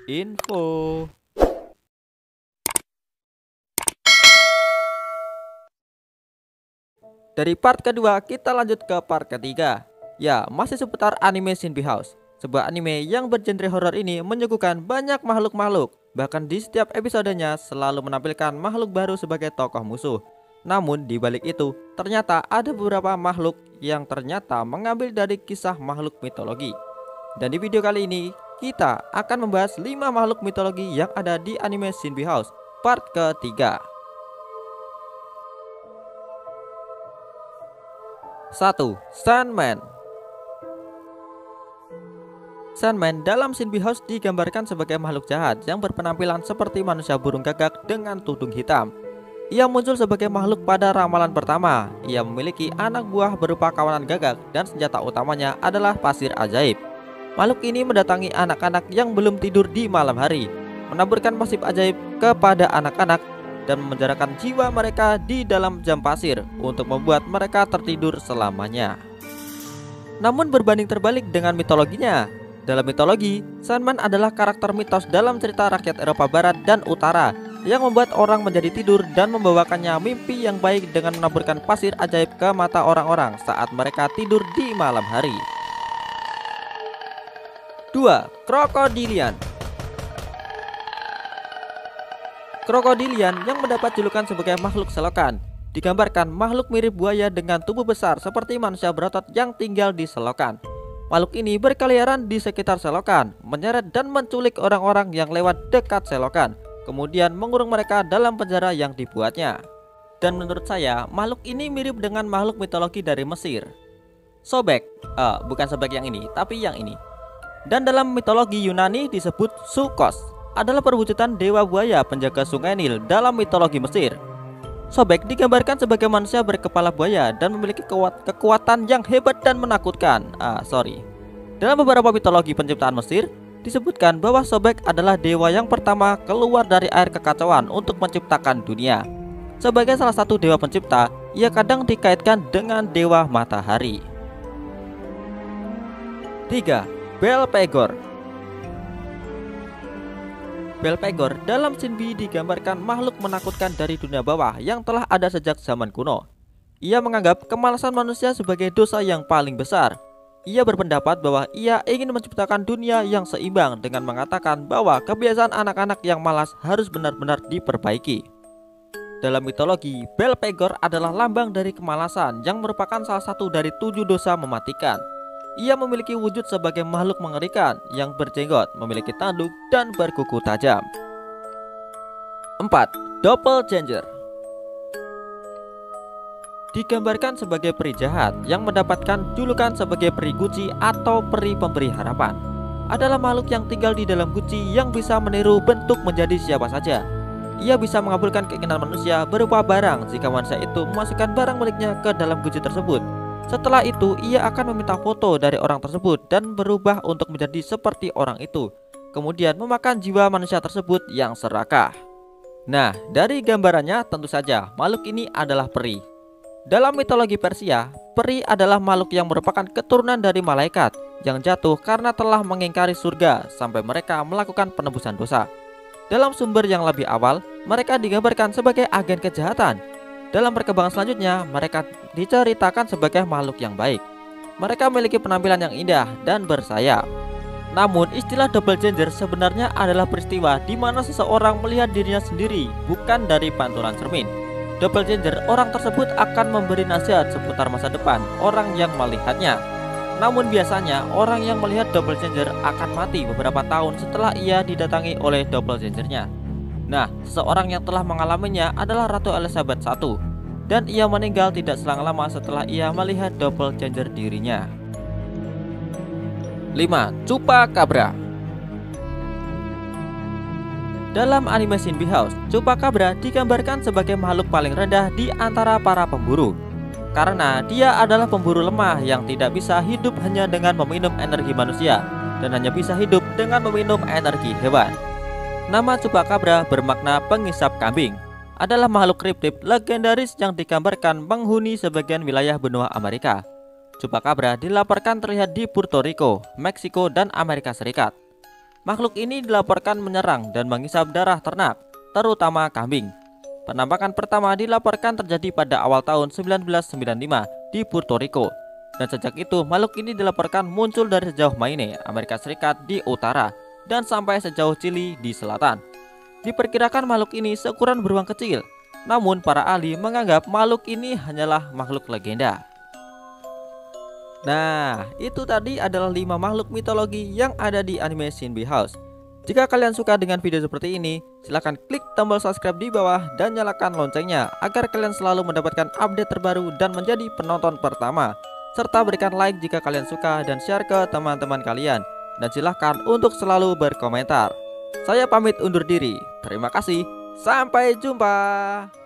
Info. Dari part kedua kita lanjut ke part ketiga. Ya, masih seputar anime Shinbi House. Sebuah anime yang bergenre horor ini menyuguhkan banyak makhluk-makhluk. Bahkan di setiap episodenya selalu menampilkan makhluk baru sebagai tokoh musuh. Namun di balik itu, ternyata ada beberapa makhluk yang ternyata mengambil dari kisah makhluk mitologi. Dan di video kali ini, kita akan membahas 5 makhluk mitologi yang ada di anime Shinbi House part ketiga. 1. Sandman. Sandman dalam Shinbi House digambarkan sebagai makhluk jahat yang berpenampilan seperti manusia burung gagak dengan tudung hitam. Ia muncul sebagai makhluk pada ramalan pertama. Ia memiliki anak buah berupa kawanan gagak dan senjata utamanya adalah pasir ajaib. Makhluk ini mendatangi anak-anak yang belum tidur di malam hari, menaburkan pasir ajaib kepada anak-anak dan memenjarakan jiwa mereka di dalam jam pasir untuk membuat mereka tertidur selamanya. Namun berbanding terbalik dengan mitologinya. Dalam mitologi, Sandman adalah karakter mitos dalam cerita rakyat Eropa Barat dan Utara yang membuat orang menjadi tidur dan membawakannya mimpi yang baik dengan menaburkan pasir ajaib ke mata orang-orang saat mereka tidur di malam hari. 2. Krokodilian. Krokodilian yang mendapat julukan sebagai makhluk selokan digambarkan makhluk mirip buaya dengan tubuh besar seperti manusia berotot yang tinggal di selokan. Makhluk ini berkeliaran di sekitar selokan, menyeret dan menculik orang-orang yang lewat dekat selokan, kemudian mengurung mereka dalam penjara yang dibuatnya. Dan menurut saya, makhluk ini mirip dengan makhluk mitologi dari Mesir. Sobek, bukan sobek yang ini, tapi yang ini. Dan dalam mitologi Yunani disebut Sukos, adalah perwujudan dewa buaya penjaga sungai Nil dalam mitologi Mesir. Sobek digambarkan sebagai manusia berkepala buaya dan memiliki kekuatan yang hebat dan menakutkan. Dalam beberapa mitologi penciptaan Mesir, disebutkan bahwa Sobek adalah dewa yang pertama keluar dari air kekacauan untuk menciptakan dunia. Sebagai salah satu dewa pencipta, ia kadang dikaitkan dengan dewa matahari. 3. Belphegor. Belphegor dalam Shinbi digambarkan makhluk menakutkan dari dunia bawah yang telah ada sejak zaman kuno. Ia menganggap kemalasan manusia sebagai dosa yang paling besar. Ia berpendapat bahwa ia ingin menciptakan dunia yang seimbang dengan mengatakan bahwa kebiasaan anak-anak yang malas harus benar-benar diperbaiki. Dalam mitologi, Belphegor adalah lambang dari kemalasan yang merupakan salah satu dari 7 dosa mematikan. Ia memiliki wujud sebagai makhluk mengerikan yang berjenggot, memiliki tanduk, dan berkuku tajam. 4. Doppelganger. Digambarkan sebagai peri jahat yang mendapatkan julukan sebagai peri guci atau peri pemberi harapan. Adalah makhluk yang tinggal di dalam guci yang bisa meniru bentuk menjadi siapa saja. Ia bisa mengabulkan keinginan manusia berupa barang jika manusia itu memasukkan barang miliknya ke dalam guci tersebut. Setelah itu, ia akan meminta foto dari orang tersebut dan berubah untuk menjadi seperti orang itu, kemudian memakan jiwa manusia tersebut yang serakah. Nah, dari gambarannya tentu saja makhluk ini adalah peri. Dalam mitologi Persia, peri adalah makhluk yang merupakan keturunan dari malaikat yang jatuh karena telah mengingkari surga sampai mereka melakukan penebusan dosa. Dalam sumber yang lebih awal, mereka digambarkan sebagai agen kejahatan. Dalam perkembangan selanjutnya, mereka diceritakan sebagai makhluk yang baik. Mereka memiliki penampilan yang indah dan bersayap. Namun, istilah doppelganger sebenarnya adalah peristiwa di mana seseorang melihat dirinya sendiri, bukan dari pantulan cermin. Doppelganger, orang tersebut akan memberi nasihat seputar masa depan orang yang melihatnya. Namun biasanya, orang yang melihat doppelganger akan mati beberapa tahun setelah ia didatangi oleh doppelgangernya. Nah, seseorang yang telah mengalaminya adalah Ratu Elizabeth I, dan ia meninggal tidak selang lama setelah ia melihat doppelganger dirinya. 5. Chupacabra. Dalam anime Shinbi House, Chupacabra digambarkan sebagai makhluk paling rendah di antara para pemburu. Karena dia adalah pemburu lemah yang tidak bisa hidup hanya dengan meminum energi manusia, dan hanya bisa hidup dengan meminum energi hewan. Nama Chupacabra bermakna pengisap kambing. Adalah makhluk kriptid legendaris yang digambarkan menghuni sebagian wilayah benua Amerika. Chupacabra dilaporkan terlihat di Puerto Rico, Meksiko, dan Amerika Serikat. Makhluk ini dilaporkan menyerang dan menghisap darah ternak, terutama kambing. Penampakan pertama dilaporkan terjadi pada awal tahun 1995 di Puerto Rico. Dan sejak itu makhluk ini dilaporkan muncul dari sejauh Maine, Amerika Serikat di utara, dan sampai sejauh Chili di selatan. Diperkirakan makhluk ini seukuran beruang kecil, namun para ahli menganggap makhluk ini hanyalah makhluk legenda. Nah, itu tadi adalah 5 makhluk mitologi yang ada di anime Shinbi House. Jika kalian suka dengan video seperti ini, silahkan klik tombol subscribe di bawah dan nyalakan loncengnya agar kalian selalu mendapatkan update terbaru dan menjadi penonton pertama. Serta berikan like jika kalian suka dan share ke teman-teman kalian. Dan silahkan untuk selalu berkomentar. Saya pamit undur diri. Terima kasih. Sampai jumpa.